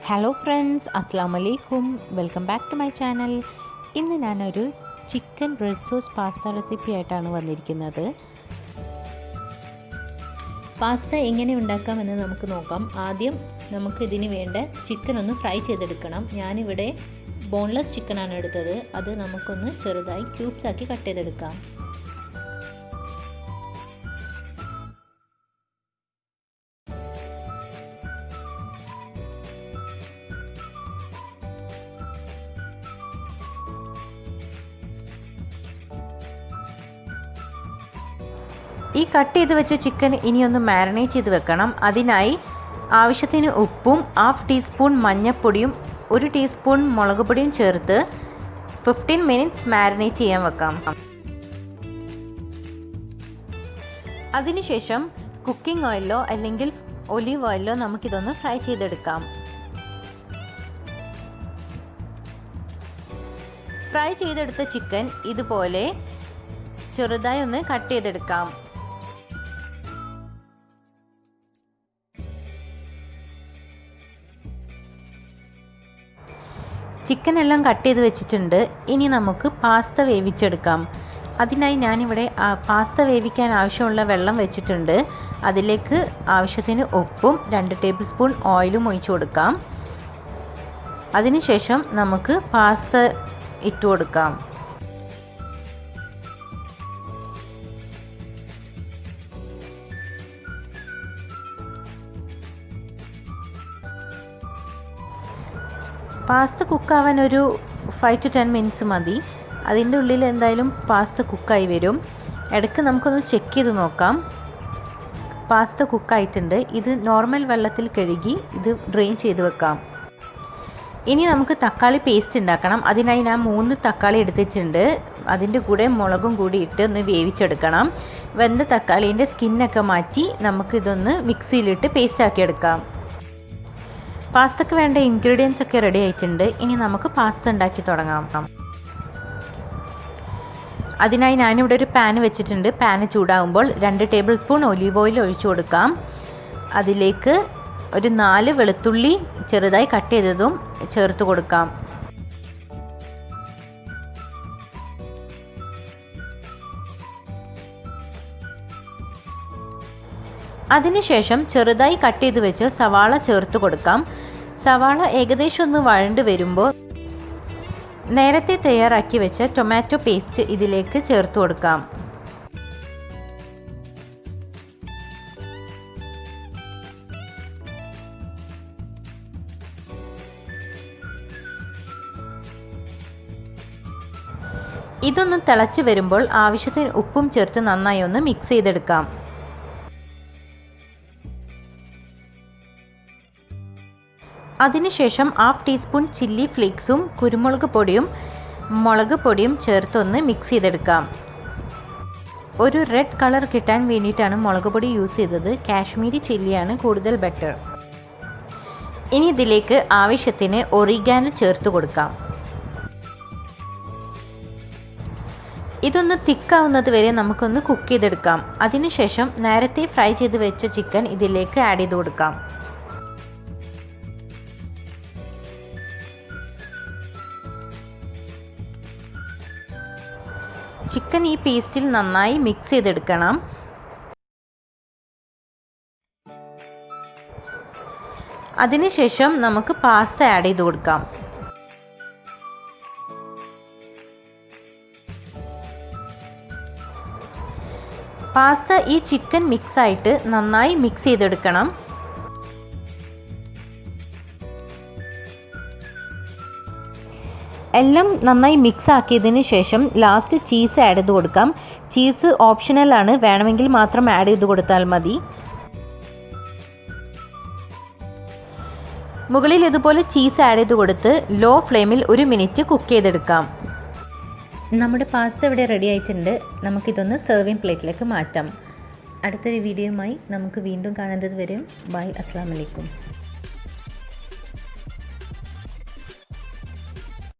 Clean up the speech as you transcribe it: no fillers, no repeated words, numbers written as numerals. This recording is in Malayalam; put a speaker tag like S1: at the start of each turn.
S1: ഹലോ ഫ്രണ്ട്സ്, അസ്സാം വലൈക്കും. Welcome back to my channel. ഇന്ന് ഞാനൊരു chicken red sauce pasta recipe ആയിട്ടാണ് വന്നിരിക്കുന്നത്. പാസ്ത എങ്ങനെ ഉണ്ടാക്കാമെന്ന് നമുക്ക് നോക്കാം. ആദ്യം നമുക്ക് ഇതിന് വേണ്ട ചിക്കൻ ഒന്ന് ഫ്രൈ ചെയ്തെടുക്കണം. ഞാനിവിടെ ബോൺലെസ് ചിക്കനാണ് എടുത്തത്. അത് നമുക്കൊന്ന് ചെറുതായി ക്യൂബ്സ് ആക്കി കട്ട് ചെയ്തെടുക്കാം. ഈ കട്ട് ചെയ്ത് വെച്ച ചിക്കൻ ഇനിയൊന്ന് മാരിനേറ്റ് ചെയ്ത് വെക്കണം. അതിനായി ആവശ്യത്തിന് ഉപ്പും 1/2 ടീസ്പൂൺ മഞ്ഞൾപ്പൊടിയും 1 ടീസ്പൂൺ മുളക് പൊടിയും ചേർത്ത് 15 മിനിറ്റ്സ് മാരിനേറ്റ് ചെയ്യാൻ വെക്കാം. അതിനുശേഷം കുക്കിംഗ് ഓയിലോ അല്ലെങ്കിൽ ഒലീവ് ഓയിലോ നമുക്കിതൊന്ന് ഫ്രൈ ചെയ്തെടുക്കാം. ഫ്രൈ ചെയ്തെടുത്ത ചിക്കൻ ഇതുപോലെ ചെറുതായി ഒന്ന് കട്ട് ചെയ്തെടുക്കാം. ചിക്കൻ എല്ലാം കട്ട് ചെയ്ത് വെച്ചിട്ടുണ്ട്. ഇനി നമുക്ക് പാസ്ത വേവിച്ചെടുക്കാം. അതിനായി ഞാനിവിടെ പാസ്ത വേവിക്കാൻ ആവശ്യമുള്ള വെള്ളം വെച്ചിട്ടുണ്ട്. അതിലേക്ക് ആവശ്യത്തിന് ഉപ്പും 2 ടേബിൾ സ്പൂൺ ഓയിലും ഒഴിച്ചു കൊടുക്കാം. അതിനുശേഷം നമുക്ക് പാസ്ത ഇട്ട് കൊടുക്കാം. പാസ്ത കുക്കാവാൻ ഒരു 5 to 10 മിനിറ്റ്സ് മതി. അതിൻ്റെ ഉള്ളിൽ എന്തായാലും പാസ്ത കുക്കായി വരും. ഇടയ്ക്ക് നമുക്കൊന്ന് ചെക്ക് ചെയ്ത് നോക്കാം. പാസ്ത കുക്കായിട്ടുണ്ട്. ഇത് നോർമൽ വെള്ളത്തിൽ കഴുകി ഇത് ഡ്രെയിൻ ചെയ്ത് വെക്കാം. ഇനി നമുക്ക് തക്കാളി പേസ്റ്റ് ഉണ്ടാക്കണം. അതിനായി ഞാൻ 3 തക്കാളി എടുത്തിട്ടുണ്ട്. അതിൻ്റെ കൂടെ മുളകും കൂടി ഇട്ട് ഒന്ന് വേവിച്ചെടുക്കണം. വെന്ത തക്കാളീൻ്റെ സ്കിന്നൊക്കെ മാറ്റി നമുക്കിതൊന്ന് മിക്സിയിലിട്ട് പേസ്റ്റ് ആക്കി എടുക്കാം. പാസ്തയ്ക്ക് വേണ്ട ഇൻഗ്രീഡിയൻസ് ഒക്കെ റെഡി ആയിട്ടുണ്ട്. ഇനി നമുക്ക് പാസ്ത ഉണ്ടാക്കി തുടങ്ങാം. അതിനായി ഞാനിവിടെ ഒരു പാൻ വെച്ചിട്ടുണ്ട്. പാന് ചൂടാകുമ്പോൾ 2 ടേബിൾ സ്പൂൺ ഒലീവ് ഓയിൽ ഒഴിച്ചു കൊടുക്കാം. അതിലേക്ക് ഒരു 4 വെളുത്തുള്ളി ചെറുതായി കട്ട് ചെയ്തതും ചേർത്ത് കൊടുക്കാം. അതിനുശേഷം ചെറുതായി കട്ട് ചെയ്ത് വെച്ച് സവാള ചേർത്ത് കൊടുക്കാം. സവാള ഏകദേശം ഒന്ന് വഴണ്ട് വരുമ്പോൾ നേരത്തെ തയ്യാറാക്കി വെച്ച ടൊമാറ്റോ പേസ്റ്റ് ഇതിലേക്ക് ചേർത്ത് കൊടുക്കാം. ഇതൊന്ന് തിളച്ച് വരുമ്പോൾ ആവശ്യത്തിന് ഉപ്പും ചേർത്ത് നന്നായി ഒന്ന് മിക്സ് ചെയ്തെടുക്കാം. അതിനുശേഷം 1/2 ടീസ്പൂൺ ചില്ലി ഫ്ലേക്സും കുരുമുളക് പൊടിയും മുളക് പൊടിയും ചേർത്തൊന്ന് മിക്സ് ചെയ്തെടുക്കാം. ഒരു റെഡ് കളർ കിട്ടാൻ വേണ്ടിയിട്ടാണ് മുളക് പൊടി യൂസ് ചെയ്തത്. കാശ്മീരി ചില്ലിയാണ് കൂടുതൽ ബെറ്റർ. ഇനി ഇതിലേക്ക് ആവശ്യത്തിന് ഒറിഗാനോ ചേർത്ത് കൊടുക്കാം. ഇതൊന്ന് തിക്കാവുന്നത് വരെ നമുക്കൊന്ന് കുക്ക് ചെയ്തെടുക്കാം. അതിനുശേഷം നേരത്തെ ഫ്രൈ ചെയ്ത് വെച്ച ചിക്കൻ ഇതിലേക്ക് ആഡ് ചെയ്ത് കൊടുക്കാം. ചിക്കൻ ഈ പേസ്റ്റിൽ നന്നായി മിക്സ് ചെയ്തെടുക്കണം. അതിനുശേഷം നമുക്ക് പാസ്ത ആഡ് ചെയ്ത് കൊടുക്കാം. പാസ്ത ഈ ചിക്കൻ മിക്സായിട്ട് നന്നായി മിക്സ് ചെയ്തെടുക്കണം. എല്ലാം നന്നായി മിക്സ് ആക്കിയതിന് ശേഷം ലാസ്റ്റ് ചീസ് ആഡ് ചെയ്ത് കൊടുക്കാം. ചീസ് ഓപ്ഷണലാണ്, വേണമെങ്കിൽ മാത്രം ആഡ് ചെയ്ത് കൊടുത്താൽ മതി. മുകളിൽ ഇതുപോലെ ചീസ് ആഡ് ചെയ്ത് കൊടുത്ത് ലോ ഫ്ലെയിമിൽ 1 മിനിറ്റ് കുക്ക് ചെയ്തെടുക്കാം. നമ്മുടെ പാസ്ത ഇവിടെ റെഡി ആയിട്ടുണ്ട്. നമുക്കിതൊന്ന് സെർവിങ് പ്ലേറ്റിലേക്ക് മാറ്റാം. അടുത്തൊരു വീഡിയോയുമായി നമുക്ക് വീണ്ടും കാണുന്നത് വരെ ബൈ. അസ്സലാമു അലൈക്കും.